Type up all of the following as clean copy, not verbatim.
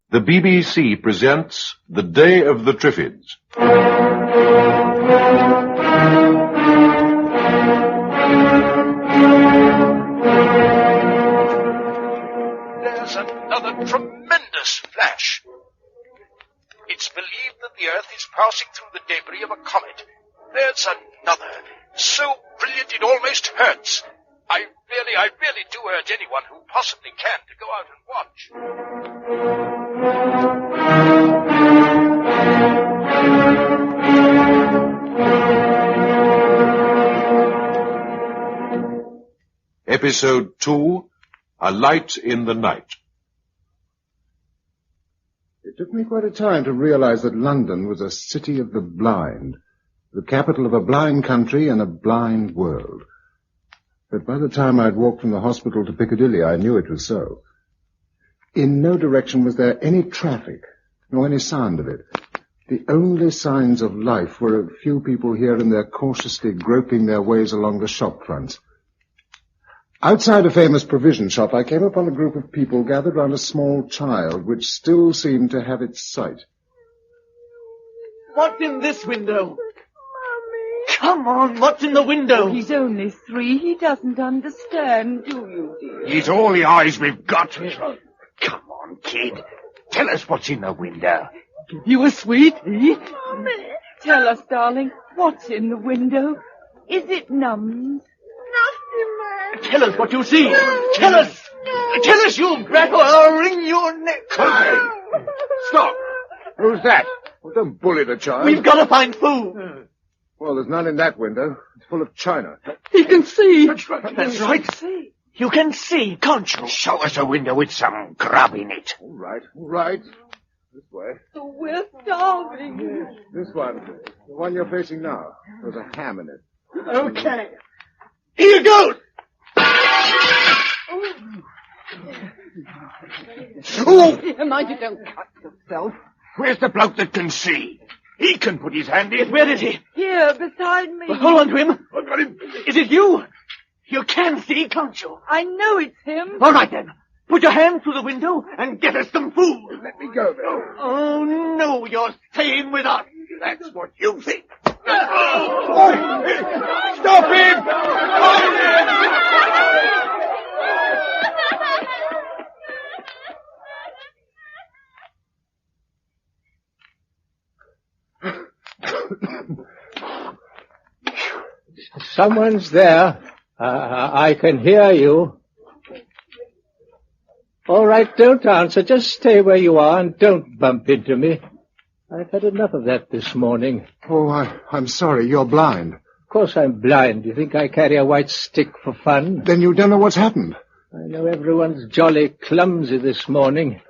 The BBC presents The Day of the Triffids. There's another tremendous flash. It's believed that the Earth is passing through the debris of a comet. There's another, so brilliant it almost hurts. I really do urge anyone who possibly can to go out and watch. Episode 2, A Light in the Night. It took me quite a time to realize that London was a city of the blind, the capital of a blind country and a blind world. But by the time I'd walked from the hospital to Piccadilly, I knew it was so. In no direction was there any traffic, nor any sound of it. The only signs of life were a few people here and there cautiously groping their ways along the shop fronts. Outside a famous provision shop, I came upon a group of people gathered round a small child, which still seemed to have its sight. What's in this window? Come on, what's in the window? Oh, he's only 3. He doesn't understand, do you, dear? He's all the eyes we've got. Come on, kid. Tell us what's in the window. Give you a sweet, eh? Mommy. Tell us, darling, what's in the window? Is it numbs? Nothing, man. Tell us what you see. Tell us. Tell us, you brat, or I'll wring your neck. Stop! Who's that? Well, don't bully the child. We've got to find food. Well, there's none in that window. It's full of china. He can see. That's right. You can see, can't you? Show us a window with some grub in it. All right. This way. Oh, we're starving. This one. The one you're facing now. There's a ham in it. Okay. Here goes! Oh! Mind you don't cut yourself. Where's the bloke that can see? He can put his hand in. Where is he? Here, beside me. Well, hold on to him. I've got him. Is it you? You can see, can't you? I know it's him. All right, then. Put your hand through the window and get us some food. Let me go, then. Oh, no, you're staying with us. That's what you think. Stop him! Someone's there. I can hear you. All right, don't answer. Just stay where you are and don't bump into me. I've had enough of that this morning. Oh, I'm sorry. You're blind. Of course I'm blind. You think I carry a white stick for fun? Then you don't know what's happened. I know everyone's jolly clumsy this morning.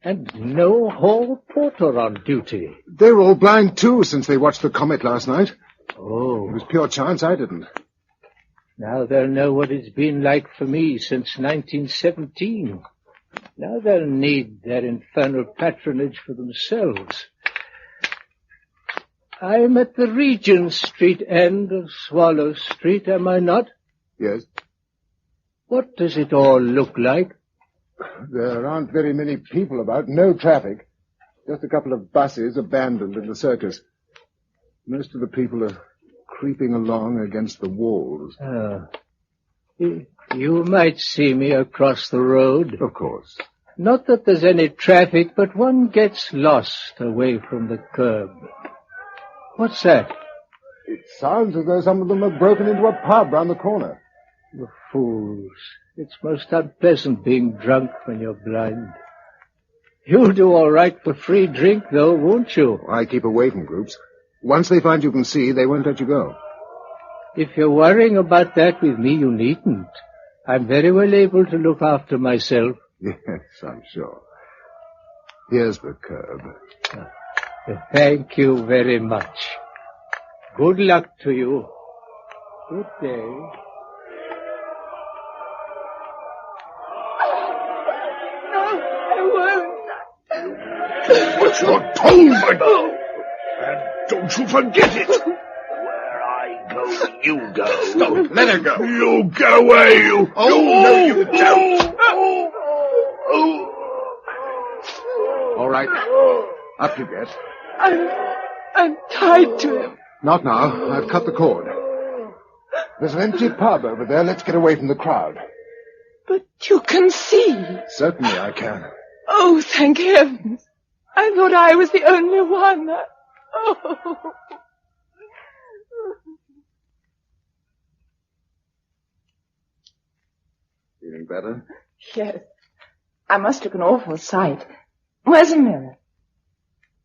And no hall porter on duty. They're all blind, too, since they watched the comet last night. Oh. It was pure chance I didn't. Now they'll know what it's been like for me since 1917. Now they'll need their infernal patronage for themselves. I'm at the Regent Street end of Swallow Street, am I not? Yes. What does it all look like? There aren't very many people about, no traffic. Just a couple of buses abandoned in the circus. Most of the people are creeping along against the walls. You might see me across the road. Of course. Not that there's any traffic, but one gets lost away from the curb. What's that? It sounds as though some of them have broken into a pub round the corner. The fools. It's most unpleasant being drunk when you're blind. You'll do all right for free drink, though, won't you? I keep away from groups. Once they find you can see, they won't let you go. If you're worrying about that with me, you needn't. I'm very well able to look after myself. Yes, I'm sure. Here's the curb. Thank you very much. Good luck to you. Good day. What's your told, my dog? And don't you forget it. Where I go, you go. Stop, let her go. You go away, you. Oh, no, you don't. right. Up you get. I'm tied to him. Not now. I've cut the cord. There's an empty pub over there. Let's get away from the crowd. But you can see. Certainly I can. Oh, thank heavens. I thought I was the only one. Oh. Feeling better? Yes. I must look an awful sight. Where's a mirror?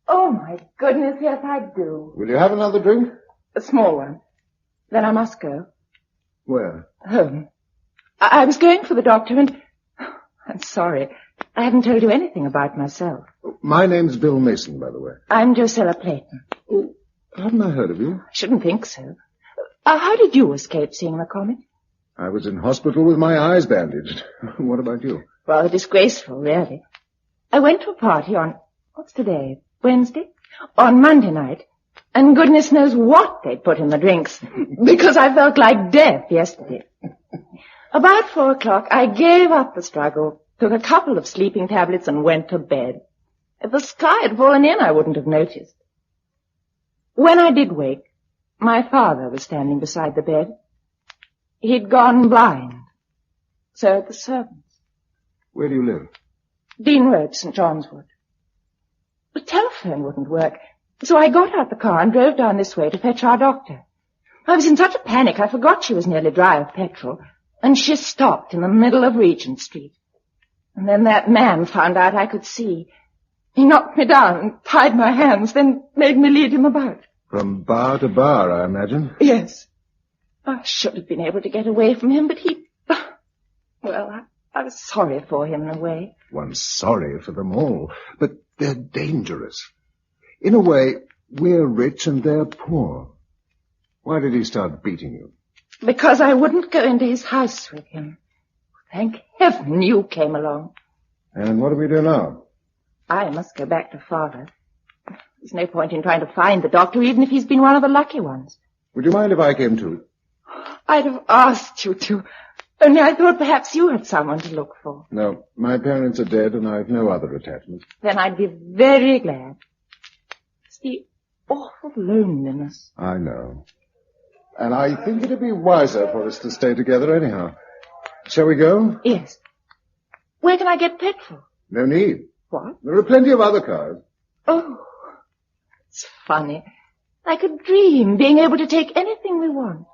Oh, my goodness, yes, I do. Will you have another drink? A small one. Then I must go. Where? Home. I was going for the doctor and... I'm sorry. I haven't told you anything about myself. My name's Bill Mason, by the way. I'm Drusilla Clayton. Oh, haven't I heard of you? I shouldn't think so. How did you escape seeing the comet? I was in hospital with my eyes bandaged. What about you? Rather disgraceful, really. I went to a party on... What's today? Wednesday? On Monday night. And goodness knows what they put in the drinks. Because I felt like death yesterday. About 4 o'clock, I gave up the struggle, took a couple of sleeping tablets and went to bed. If the sky had fallen in, I wouldn't have noticed. When I did wake, my father was standing beside the bed. He'd gone blind. So had the servants. Where do you live? Dean Road, St. John's Wood. The telephone wouldn't work, so I got out the car and drove down this way to fetch our doctor. I was in such a panic I forgot she was nearly dry of petrol, and she stopped in the middle of Regent Street. And then that man found out I could see. He knocked me down and tied my hands, then made me lead him about. From bar to bar, I imagine. Yes. I should have been able to get away from him, but he... Well, I was sorry for him in a way. One's sorry for them all, but they're dangerous. In a way, we're rich and they're poor. Why did he start beating you? Because I wouldn't go into his house with him. Thank heaven you came along. And what do we do now? I must go back to Father. There's no point in trying to find the doctor, even if he's been one of the lucky ones. Would you mind if I came too? I'd have asked you to. Only I thought perhaps you had someone to look for. No, my parents are dead and I've no other attachment. Then I'd be very glad. It's the awful loneliness. I know. And I think it'd be wiser for us to stay together anyhow. Shall we go? Yes. Where can I get petrol? No need. What? There are plenty of other cars. Oh, it's funny. Like a dream, being able to take anything we want.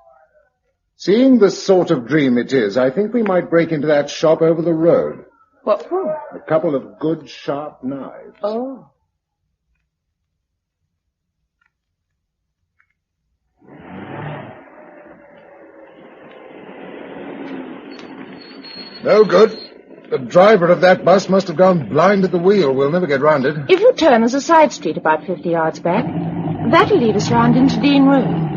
Seeing the sort of dream it is, I think we might break into that shop over the road. What for? A couple of good, sharp knives. Oh. No good. The driver of that bus must have gone blind at the wheel. We'll never get round it. If you turn, there's a side street about 50 yards back. That'll lead us round into Dean Road.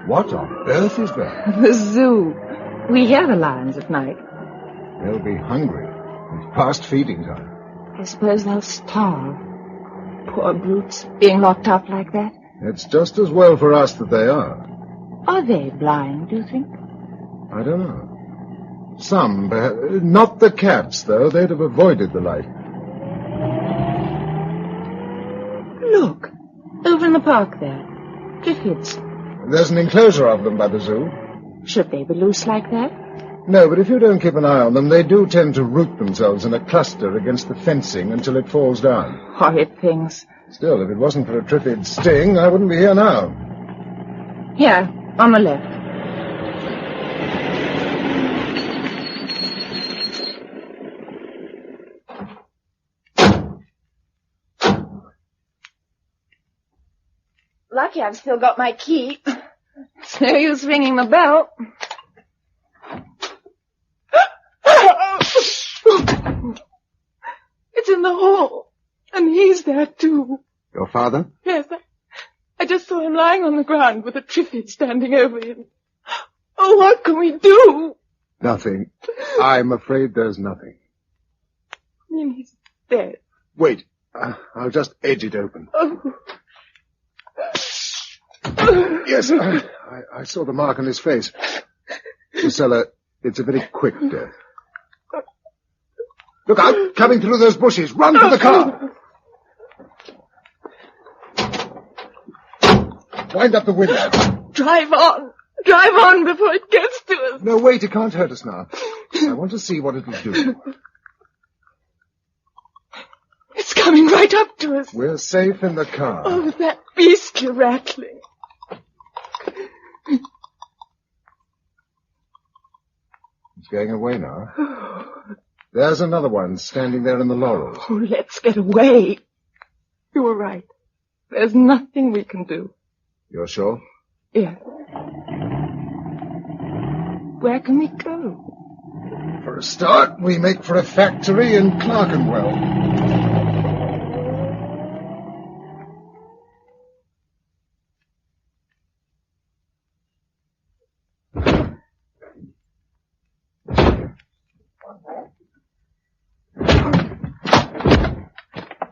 What on earth is that? The zoo. We hear the lions at night. They'll be hungry. It's past feeding time. I suppose they'll starve. Poor brutes, being locked up like that. It's just as well for us that they are. Are they blind, do you think? I don't know. Some, perhaps. Not the cats, though. They'd have avoided the light. Look, over in the park there. Triffids. There's an enclosure of them by the zoo. Should they be loose like that? No, but if you don't keep an eye on them, they do tend to root themselves in a cluster against the fencing until it falls down. Horrid things. Still, if it wasn't for a Triffid sting, I wouldn't be here now. Here, on the left. Lucky I've still got my key. It's no use ringing the bell. It's in the hall. And he's there, too. Your father? Yes, I just saw him lying on the ground with a Triffid standing over him. Oh, what can we do? Nothing. I'm afraid there's nothing. I mean, he's dead. Wait. I'll just edge it open. Oh. Yes, I saw the mark on his face. Gisela, it's a very quick death. Look out! Coming through those bushes! Run for the car! Wind up the window. Drive on. Drive on before it gets to us. No, wait, it can't hurt us now. I want to see what it'll do. It's coming right up to us. We're safe in the car. Oh, that beastly rattling. It's going away now. There's another one standing there in the laurels. Oh, let's get away. You were right. There's nothing we can do. You're sure? Yes. Where can we go? For a start, we make for a factory in Clerkenwell.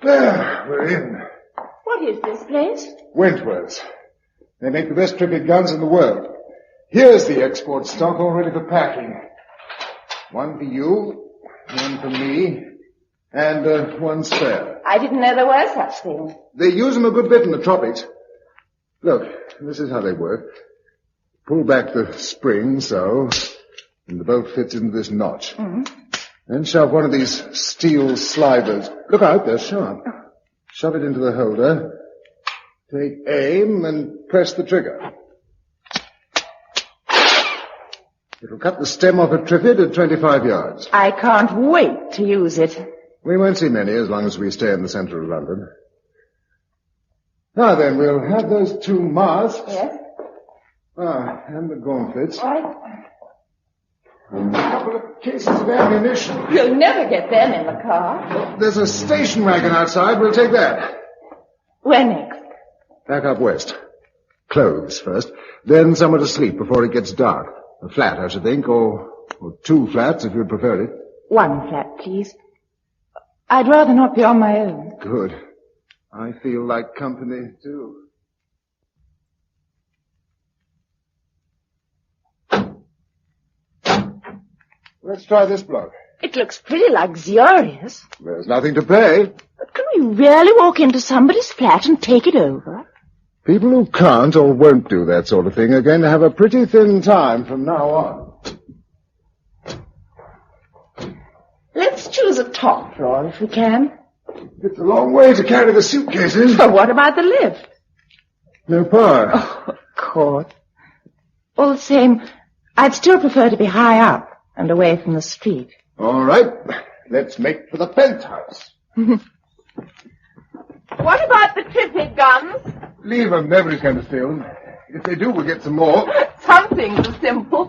There, we're in. What is this place? Wentworth's. They make the best Triffids guns in the world. Here's the export stock all ready for packing. One for you, one for me, and one spare. I didn't know there were such things. They use them a good bit in the tropics. Look, this is how they work. Pull back the spring, so, and the bolt fits into this notch. Mm-hmm. Then shove one of these steel slivers. Look out, they're sharp. Shove it into the holder. Take aim and press the trigger. It'll cut the stem off a Triffid at 25 yards. I can't wait to use it. We won't see many as long as we stay in the centre of London. Now then, we'll have those two masks. Yes? And the gauntlets. Right. A couple of cases of ammunition. You'll never get them in the car. There's a station wagon outside. We'll take that. Where next? Back up west. Clothes first. Then somewhere to sleep before it gets dark. A flat, I should think, or two flats if you'd prefer it. One flat, please. I'd rather not be on my own. Good. I feel like company, too. Let's try this block. It looks pretty luxurious. There's nothing to pay. But can we really walk into somebody's flat and take it over? People who can't or won't do that sort of thing are going to have a pretty thin time from now on. Let's choose a top floor if we can. It's a long way to carry the suitcases. But what about the lift? No power. Oh, of course. All the same, I'd still prefer to be high up and away from the street. All right. Let's make for the penthouse. What about the Triffid guns? Leave them. Nobody's going to steal them. If they do, we'll get some more. Some things are simple.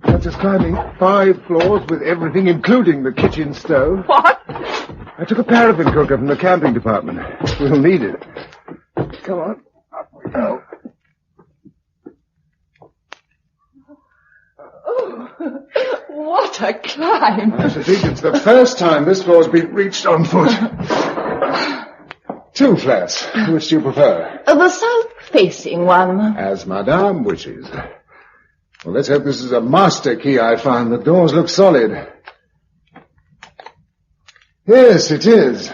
Such as climbing 5 floors with everything, including the kitchen stove. What? I took a paraffin cooker from the camping department. We'll need it. Come on. Up we go. Oh, what a climb. I should think it's the first time this floor's been reached on foot. 2 flats. Which do you prefer? The south-facing one. As Madame wishes. Well, let's hope this is a master key I find. The doors look solid. Yes, it is.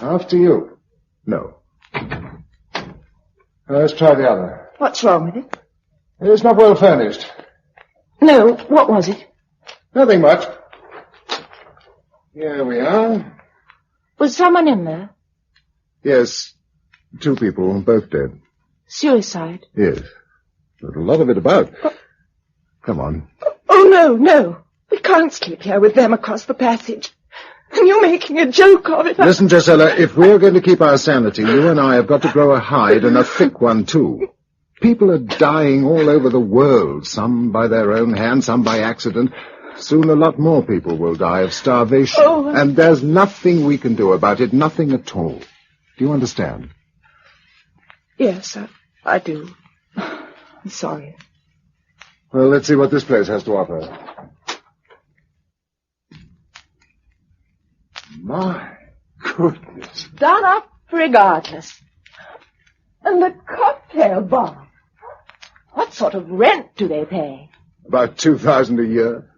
After you. No. Let's try the other. What's wrong with it? It's not well furnished. No, what was it? Nothing much. Here we are. Was someone in there? Yes. 2 people, both dead. Suicide? Yes. There's a lot of it about. Come on. Oh, no. We can't sleep here with them across the passage. And you're making a joke of it. Listen, Gisela, if we're going to keep our sanity, you and I have got to grow a hide, and a thick one, too. People are dying all over the world, some by their own hand, some by accident. Soon a lot more people will die of starvation. Oh, and there's nothing we can do about it, nothing at all. Do you understand? Yes, I do. I'm sorry. Well, let's see what this place has to offer. My goodness. Done up regardless. And the cocktail bar. What's What sort of rent do they pay? About 2,000 a year.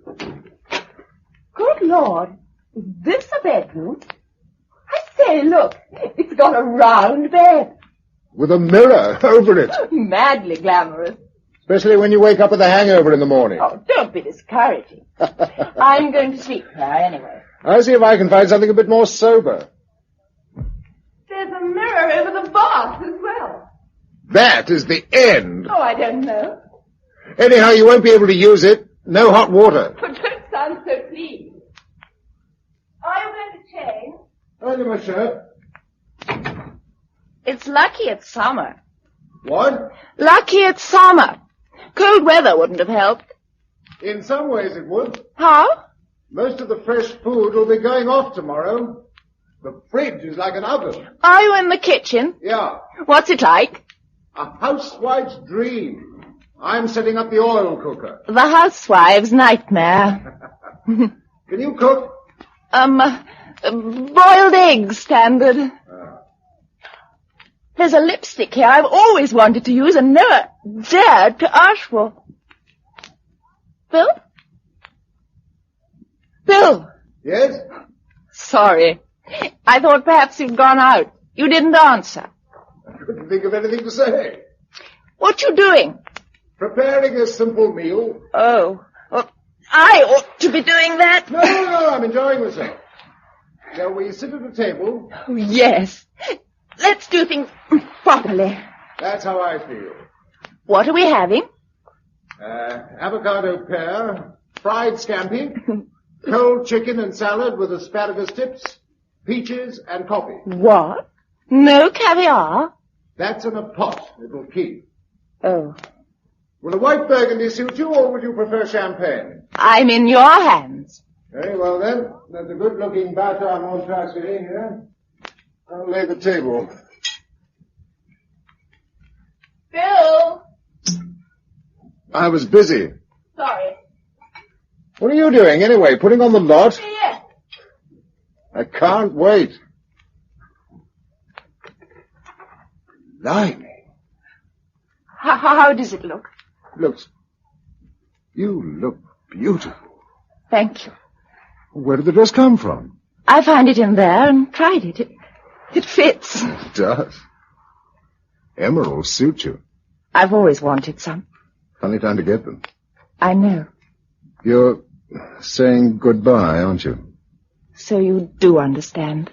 Good Lord. Is this a bedroom? I say, look. It's got a round bed. With a mirror over it. Madly glamorous. Especially when you wake up with a hangover in the morning. Oh, don't be discouraging. I'm going to sleep there anyway. I'll see if I can find something a bit more sober. There's a mirror over the bath as well. That is the end. Oh, I don't know. Anyhow, you won't be able to use it. No hot water. Oh, don't sound so pleased. Are you going to change? Only my shirt. It's lucky it's summer. What? Lucky it's summer. Cold weather wouldn't have helped. In some ways it would. How? Most of the fresh food will be going off tomorrow. The fridge is like an oven. Are you in the kitchen? Yeah. What's it like? A housewife's dream. I'm setting up the oil cooker. The housewife's nightmare. Can you cook? Boiled eggs, standard. There's a lipstick here I've always wanted to use and never dared to ask for. Bill? Bill! Yes? Sorry. I thought perhaps you'd gone out. You didn't answer. I couldn't think of anything to say. What you doing? Preparing a simple meal. Oh. Well, I ought to be doing that. No, I'm enjoying myself. Shall we sit at a table? Oh, yes. Let's do things properly. That's how I feel. What are we having? Avocado pear, fried scampi, cold chicken and salad with asparagus tips, peaches and coffee. What? No caviar? That's in a pot. It'll keep. Oh. Will a white burgundy suit you, or would you prefer champagne? I'm in your hands. Very well, then. There's a good-looking batter à montracé here. I'll lay the table. Bill! I was busy. Sorry. What are you doing, anyway? Putting on the lot? Yes. I can't wait. Blimey. How does it look? You look beautiful. Thank you. Where did the dress come from? I found it in there and tried it. It fits. It does. Emeralds suit you. I've always wanted some. Funny time to get them. I know. You're saying goodbye, aren't you? So you do understand.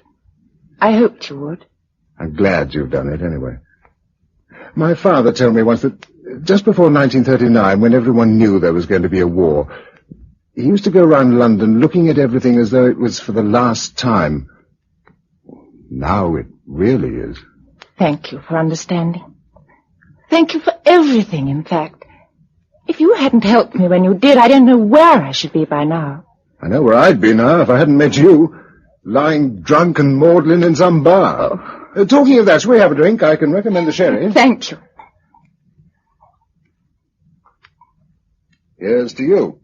I hoped you would. I'm glad you've done it anyway. My father told me once that just before 1939, when everyone knew there was going to be a war, he used to go around London looking at everything as though it was for the last time. Now it really is. Thank you for understanding. Thank you for everything, in fact. If you hadn't helped me when you did, I don't know where I should be by now. I know where I'd be now if I hadn't met you, lying drunk and maudlin in some bar. Talking of that, shall we have a drink? I can recommend the sherry. Thank you. Here's to you.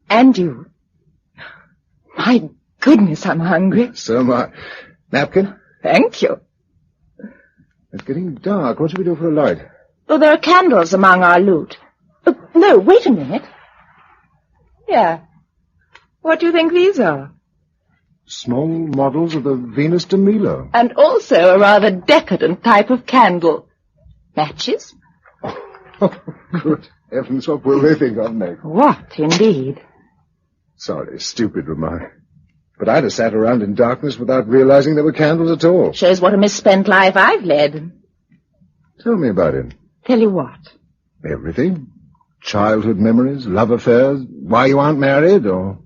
And you. My goodness, I'm hungry. So am I. Napkin? Thank you. It's getting dark. What shall we do for a light? Oh, there are candles among our loot. Oh, no, wait a minute. Yeah. What do you think these are? Small models of the Venus de Milo. And also a rather decadent type of candle. Matches? Oh, good heavens, what will they think of me? What, indeed? Sorry, stupid remark. But I'd have sat around in darkness without realizing there were candles at all. Shows what a misspent life I've led. Tell me about it. Tell you what? Everything. Childhood memories, love affairs, why you aren't married, or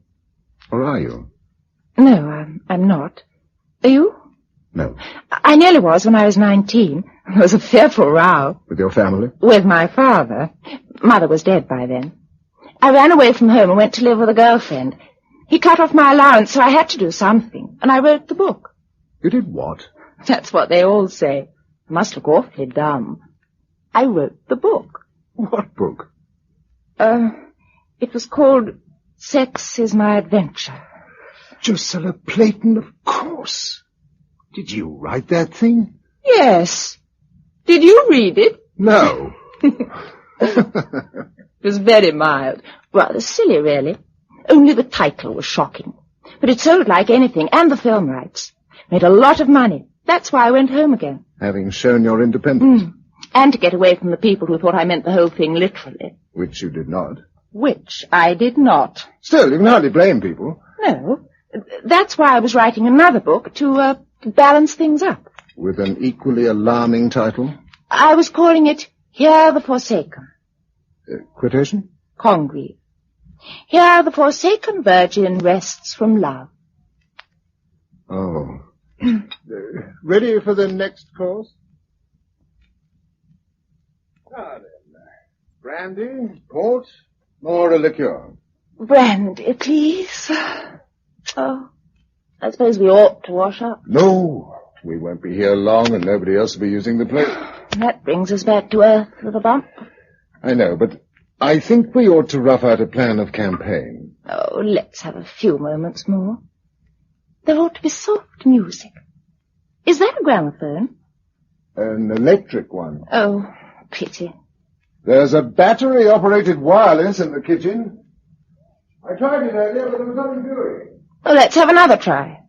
are you? No, I'm not. Are you? No. I nearly was when I was 19. There was a fearful row. With your family? With my father. Mother was dead by then. I ran away from home and went to live with a girlfriend. He cut off my allowance, so I had to do something, and I wrote the book. You did what? That's what they all say. I must look awfully dumb. I wrote the book. What book? It was called Sex is My Adventure. Drusilla Clayton, of course. Did you write that thing? Yes. Did you read it? No. It was very mild. Rather silly, really. Only the title was shocking. But it sold like anything, and the film rights. Made a lot of money. That's why I went home again. Having shown your independence. And to get away from the people who thought I meant the whole thing literally. Which you did not. Which I did not. Still, you can hardly blame people. No. That's why I was writing another book, to balance things up. With an equally alarming title? I was calling it Here the Forsaken. Quotation? Congreve. Here the forsaken virgin rests from love. Oh. Ready for the next course? Now then. Brandy, port, or a liqueur? Brandy, please. Oh, I suppose we ought to wash up. No, we won't be here long and nobody else will be using the place. That brings us back to earth with a bump. I know, but I think we ought to rough out a plan of campaign. Oh, let's have a few moments more. There ought to be soft music. Is that a gramophone? An electric one. Oh, pity. There's a battery-operated wireless in the kitchen. I tried it earlier, but there was nothing doing. Oh, let's have another try.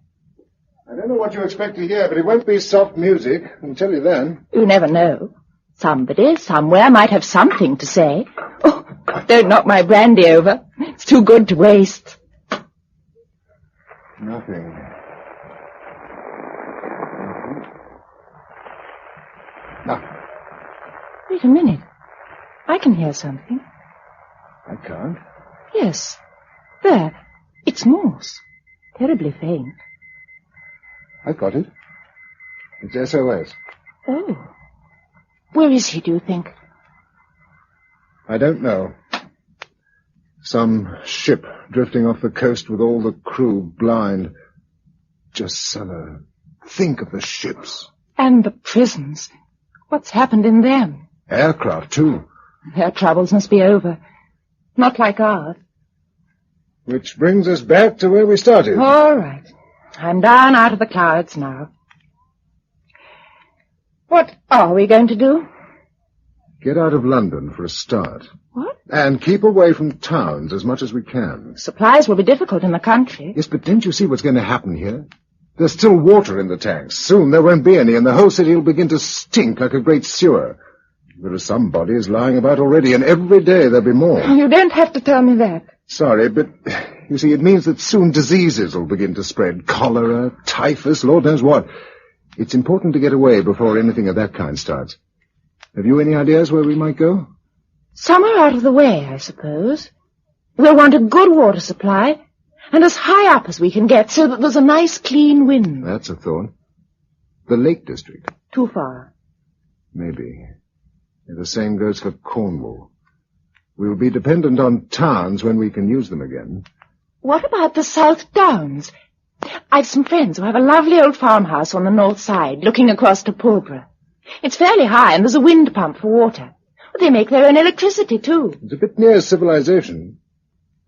I don't know what you expect to hear, but it won't be soft music. I can tell you then. You never know. Somebody, somewhere, might have something to say. Oh, don't knock my brandy over. It's too good to waste. Nothing. Nothing. Wait a minute. I can hear something. I can't. Yes. There. It's Morse. Terribly faint. I've got it. It's SOS. Oh. Where is he, do you think? I don't know. Some ship drifting off the coast with all the crew blind. Gisela, think of the ships. And the prisons. What's happened in them? Aircraft, too. Their troubles must be over. Not like ours. Which brings us back to where we started. All right. I'm down out of the clouds now. What are we going to do? Get out of London for a start. What? And keep away from towns as much as we can. Supplies will be difficult in the country. Yes, but don't you see what's going to happen here? There's still water in the tanks. Soon there won't be any, and the whole city will begin to stink like a great sewer. There are some bodies lying about already, and every day there'll be more. You don't have to tell me that. Sorry, but you see, it means that soon diseases will begin to spread. Cholera, typhus, Lord knows what. It's important to get away before anything of that kind starts. Have you any ideas where we might go? Somewhere out of the way, I suppose. We'll want a good water supply, and as high up as we can get, so that there's a nice clean wind. That's a thought. The Lake District. Too far. Maybe. The same goes for Cornwall. We'll be dependent on towns when we can use them again. What about the South Downs? I've some friends who have a lovely old farmhouse on the north side, looking across to Pulborough. It's fairly high, and there's a wind pump for water. They make their own electricity, too. It's a bit near civilization.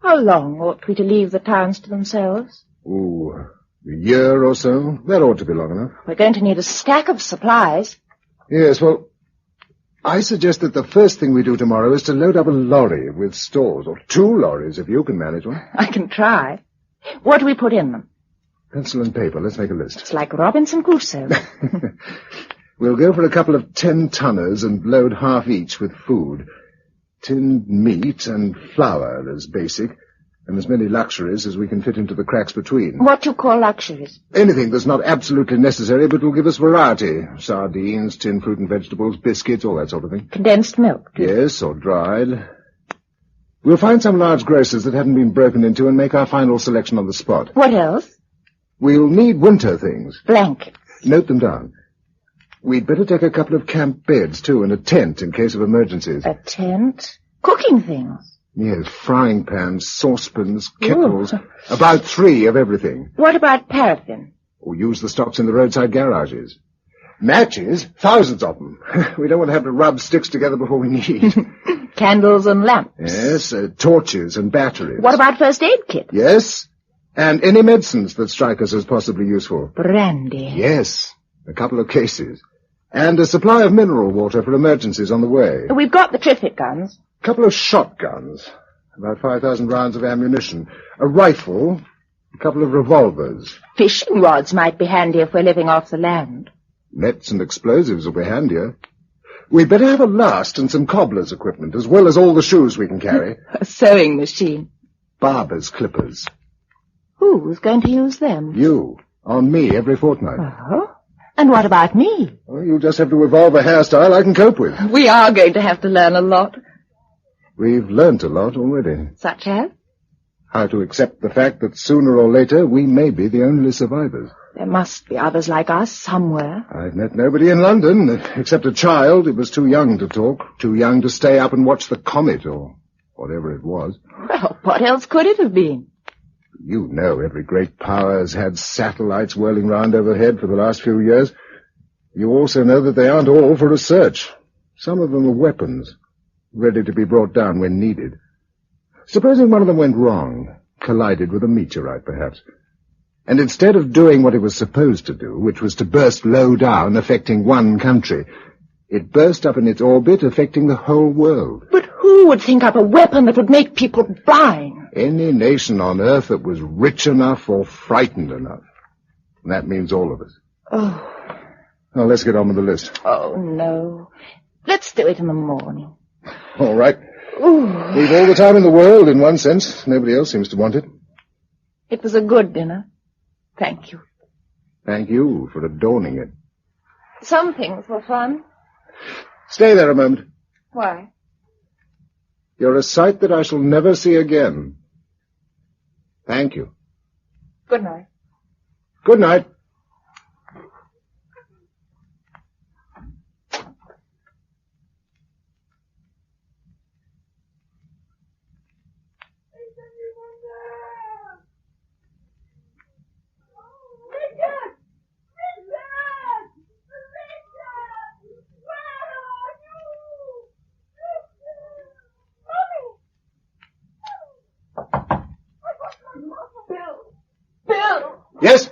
How long ought we to leave the towns to themselves? Ooh, a year or so. That ought to be long enough. We're going to need a stack of supplies. Yes, well, I suggest that the first thing we do tomorrow is to load up a lorry with stores, or 2 lorries if you can manage one. I can try. What do we put in them? Pencil and paper. Let's make a list. It's like Robinson Crusoe. We'll go for a couple of 10-tonners and load half each with food. Tinned meat and flour as basic, and as many luxuries as we can fit into the cracks between. What you call luxuries? Anything that's not absolutely necessary, but will give us variety. Sardines, tinned fruit and vegetables, biscuits, all that sort of thing. Condensed milk? Yes, or dried. We'll find some large grocers that haven't been broken into and make our final selection on the spot. What else? We'll need winter things. Blankets. Note them down. We'd better take a couple of camp beds, too, and a tent in case of emergencies. A tent? Cooking things? Yes, frying pans, saucepans, kettles. About 3 of everything. What about paraffin? Or use the stocks in the roadside garages. Matches, thousands of them. We don't want to have to rub sticks together before we need. Candles and lamps? Yes, torches and batteries. What about first aid kit? Yes, and any medicines that strike us as possibly useful. Brandy? Yes, a couple of cases. And a supply of mineral water for emergencies on the way. We've got the Triffids guns. A couple of shotguns. About 5,000 rounds of ammunition. A rifle. A couple of revolvers. Fishing rods might be handy if we're living off the land. Nets and explosives will be handier. We'd better have a last and some cobbler's equipment, as well as all the shoes we can carry. A sewing machine. Barber's clippers. Who's going to use them? You. On me every fortnight. Oh? And what about me? Well, you'll just have to evolve a hairstyle I can cope with. We are going to have to learn a lot. We've learnt a lot already. Such as? How to accept the fact that sooner or later we may be the only survivors. There must be others like us somewhere. I've met nobody in London, except a child who was too young to talk, too young to stay up and watch the comet, or whatever it was. Well, what else could it have been? You know every great power has had satellites whirling round overhead for the last few years. You also know that they aren't all for research. Some of them are weapons, ready to be brought down when needed. Supposing one of them went wrong, collided with a meteorite, perhaps. And instead of doing what it was supposed to do, which was to burst low down, affecting one country, it burst up in its orbit, affecting the whole world. But who would think up a weapon that would make people blind? Any nation on Earth that was rich enough or frightened enough. And that means all of us. Oh. Now, let's get on with the list. Oh, no. Let's do it in the morning. All right. Ooh. We've all the time in the world, in one sense. Nobody else seems to want it. It was a good dinner. Thank you. Thank you for adorning it. Some things were fun. Stay there a moment. Why? You're a sight that I shall never see again. Thank you. Good night. Good night. Yes?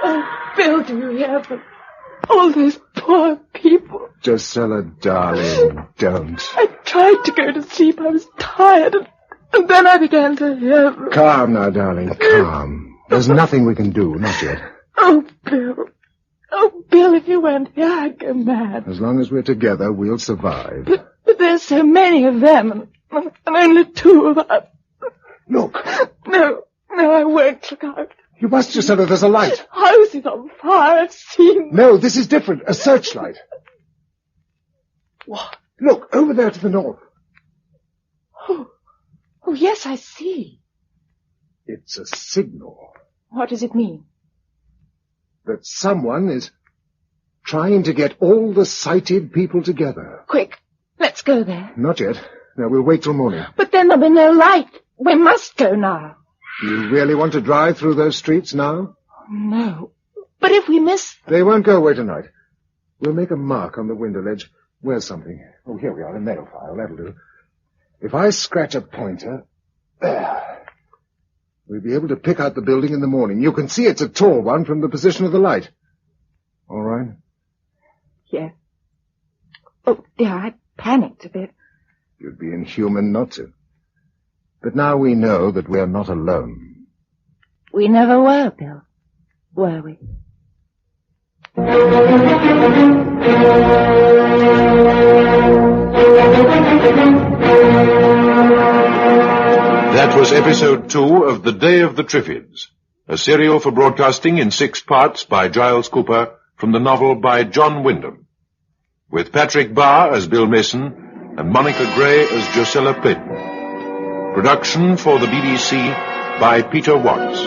Oh, Bill, do you hear them? All those poor people. Drusilla, darling, don't. I tried to go to sleep. I was tired, and then I began to hear them. Calm now, darling, calm. There's nothing we can do, not yet. Oh, Bill. Oh, Bill, if you weren't here, I'd go mad. As long as we're together, we'll survive. But there's so many of them, and only two of us. Look. No, I won't look out. You must, Drusilla, there's a light. The house is on fire, I've seen. No, this is different. A searchlight. What? Look, over there to the north. Oh, yes, I see. It's a signal. What does it mean? That someone is trying to get all the sighted people together. Quick, let's go there. Not yet. No, we'll wait till morning. But then there'll be no light. We must go now. Do you really want to drive through those streets now? No. But if we miss... They won't go away tonight. We'll make a mark on the window ledge. Where's something? Oh, here we are, a nail file. That'll do. If I scratch a pointer... There. We'll be able to pick out the building in the morning. You can see it's a tall one from the position of the light. All right? Yes. Oh, dear, I panicked a bit. You'd be inhuman not to. But now we know that we're not alone. We never were, Bill. Were we? That was episode 2 of The Day of the Triffids, a serial for broadcasting in 6 parts by Giles Cooper from the novel by John Wyndham, with Patrick Barr as Bill Mason and Monica Gray as Drusilla Playton. Production for the BBC by Peter Watts.